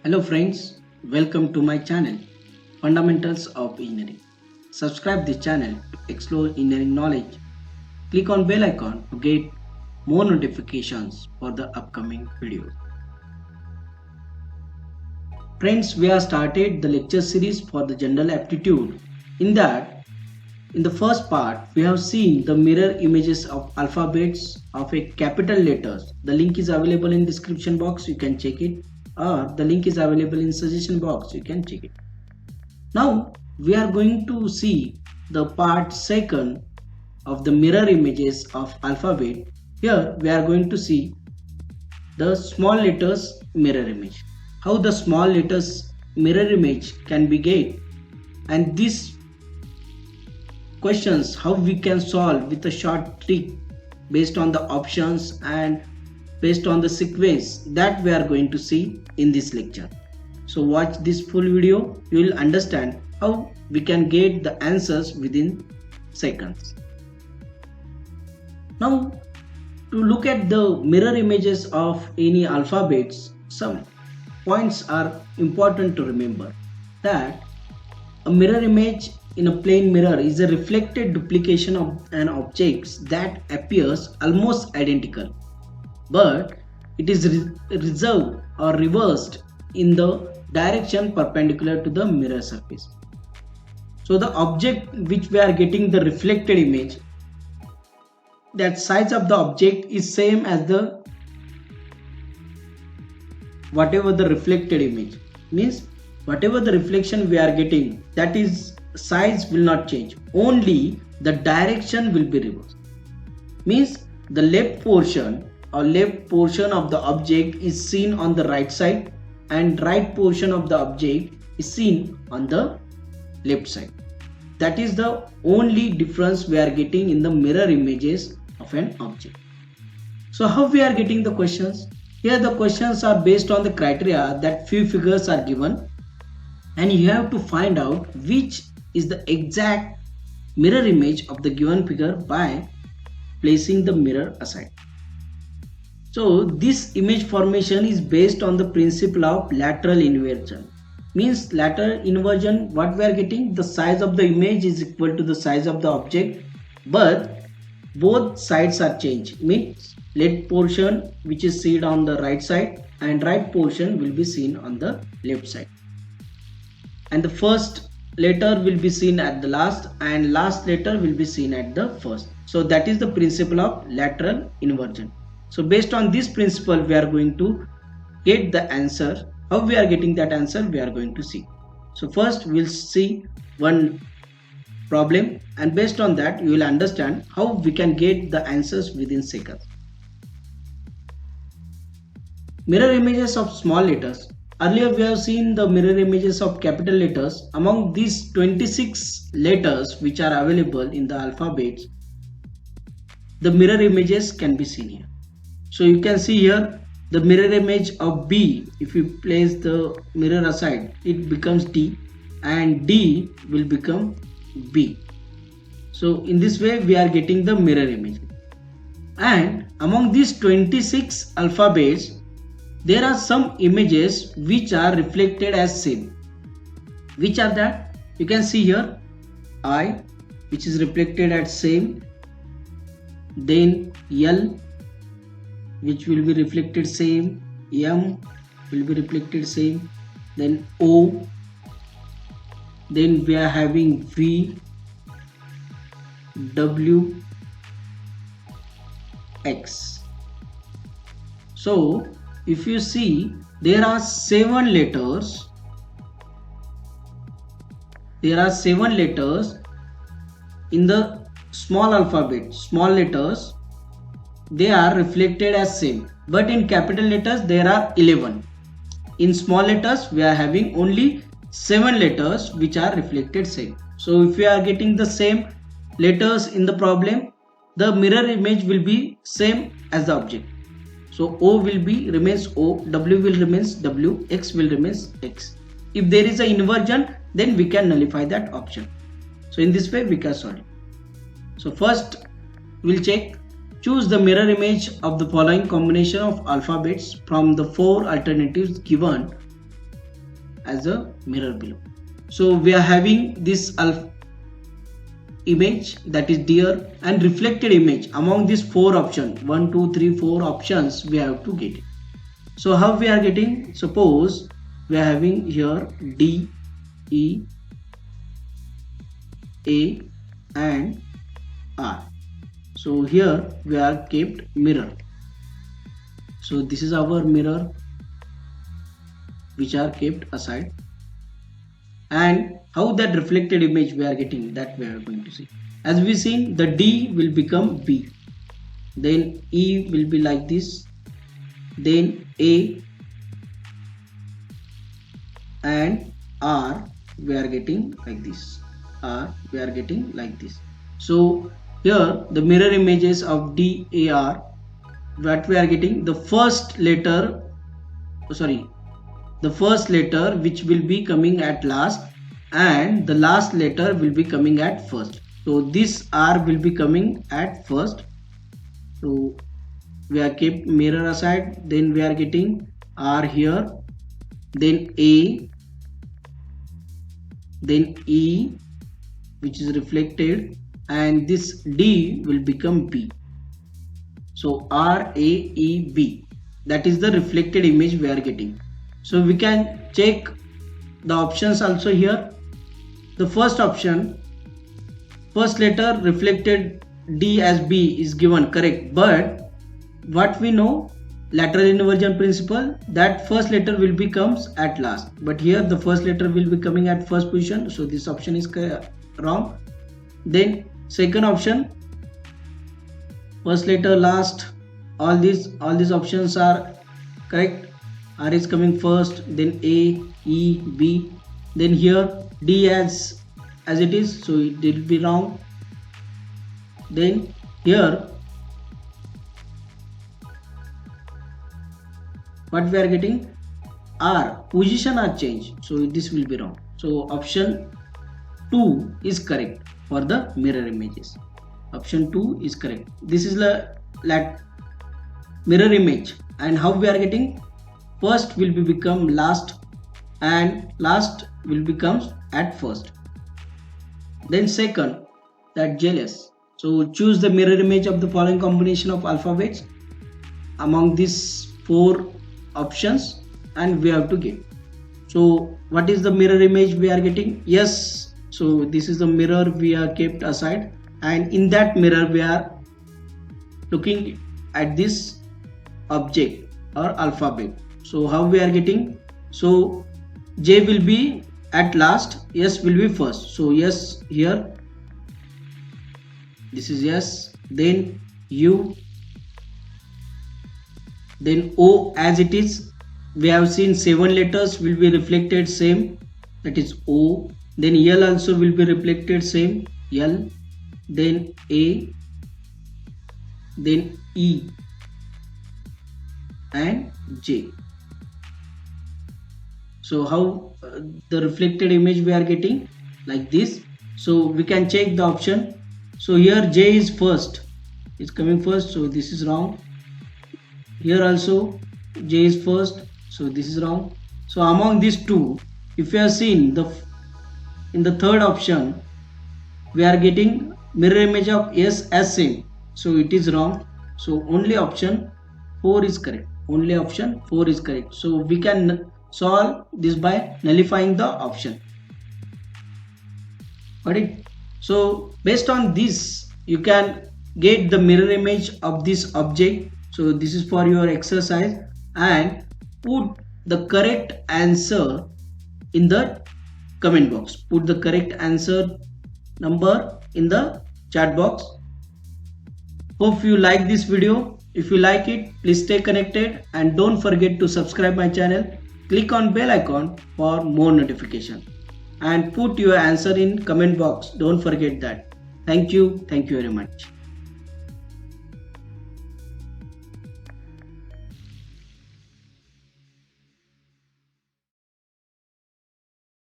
Hello friends, welcome to my channel Fundamentals of Engineering. Subscribe this channel to explore engineering knowledge. Click on bell icon to get more notifications for the upcoming videos. Friends, we have started the lecture series for the general aptitude. In the first part, we have seen the mirror images of alphabets of a capital letters. The link is available in description box, you can check it, or the link is available in suggestion box, you can check it. Now we are going to see the part second of the mirror images of alphabet. Here we are going to see the small letters mirror image. How the small letters mirror image can be get, and these questions how we can solve with a short trick based on the options and based on the sequence that we are going to see in this lecture. So watch this full video, you will understand how we can get the answers within seconds. Now to look at the mirror images of any alphabets, some points are important to remember. That a mirror image in a plane mirror is a reflected duplication of an object that appears almost identical, but it is reserved or reversed in the direction perpendicular to the mirror surface. So the object which we are getting the reflected image, that size of the object is same as the whatever the reflected image, means whatever the reflection we are getting, that is size will not change, only the direction will be reversed. Means the left portion of the object is seen on the right side and right portion of the object is seen on the left side. That is the only difference we are getting in the mirror images of an object. So how we are getting the questions? Here the questions are based on the criteria that few figures are given and you have to find out which is the exact mirror image of the given figure by placing the mirror aside. So this image formation is based on the principle of lateral inversion. Means lateral inversion, what we are getting, the size of the image is equal to the size of the object, but both sides are changed. Means left portion which is seen on the right side and right portion will be seen on the left side, and the first letter will be seen at the last and last letter will be seen at the first. So that is the principle of lateral inversion. So based on this principle we are going to get the answer. How we are getting that answer we are going to see. So first we'll see one problem, and based on that you will understand how we can get the answers within seconds. Mirror images of small letters. Earlier we have seen the mirror images of capital letters. Among these 26 letters which are available in the alphabets, the mirror images can be seen here. So you can see here the mirror image of B. If you place the mirror aside, it becomes D and D will become B. So in this way we are getting the mirror image. And among these 26 alphabets, there are some images which are reflected as same. Which are that? You can see here I, which is reflected as same, then L, which will be reflected same, M will be reflected same, then O, then we are having V, W, X. So if you see, there are 7 letters. There are 7 letters in the small alphabet. Small letters, they are reflected as same, but in capital letters there are 11. In small letters we are having only 7 letters which are reflected same. So if we are getting the same letters in the problem, the mirror image will be same as the object. So O will be remains O, W will remains W, X will remains X. If there is an inversion, then we can nullify that option. So in this way we can solve it. So first we'll check. Choose the mirror image of the following combination of alphabets from the 4 alternatives given as a mirror below. So we are having this image, that is deer, and reflected image. Among these 4 options, 1 2 3 4 options, we have to get it. So how we are getting? Suppose we are having here D, E, A and R. So here we are kept mirror. So this is our mirror which are kept aside, and how that reflected image we are getting, that we are going to see. As we seen, the D will become B, then E will be like this, then A and R we are getting like this, R we are getting like this. So here the mirror images of D, A, R, what we are getting, the first letter which will be coming at last, and the last letter will be coming at first. So this R will be coming at first. So we are kept mirror aside, then we are getting R here, then A, then E which is reflected, and this D will become B. So R, A, E, B, that is the reflected image we are getting. So we can check the options also here. The first option, first letter reflected D as B is given, correct, but what we know, lateral inversion principle, that first letter will be comes at last, but here the first letter will be coming at first position, so this option is wrong. Then second option, first letter last, all these options are correct. R is coming first, then A, E, B, then here D as it is, so it will be wrong. Then here what we are getting, R position are changed, so this will be wrong. So option 2 is correct for the mirror images. Option 2 is correct. This is the mirror image, and how we are getting, first will be become last and last will becomes at first. Then second, that jealous. So choose the mirror image of the following combination of alphabets among these 4 options, and we have to get. So what is the mirror image we are getting? Yes, so this is the mirror we are kept aside, and in that mirror we are looking at this object or alphabet. So how we are getting? So J will be at last, S will be first. So yes here, this is yes, then U, then O as it is. We have seen 7 letters will be reflected same, that is O. Then L also will be reflected same, L. Then A, then E and J. So how the reflected image we are getting like this. So we can check the option. So here J is first, it's coming first, so this is wrong. Here also J is first, so this is wrong. So among these two, if you have seen in the third option, we are getting mirror image of S as same, so it is wrong. So only option 4 is correct. Only option 4 is correct. So we can solve this by nullifying the option. Got it? So based on this, you can get the mirror image of this object. So this is for your exercise, and put the correct answer in the comment box. Put the correct answer number in the chat box. Hope you like this video. If you like it, please stay connected and don't forget to subscribe my channel. Click on bell icon for more notification, and put your answer in comment box. Don't forget that. Thank you very much.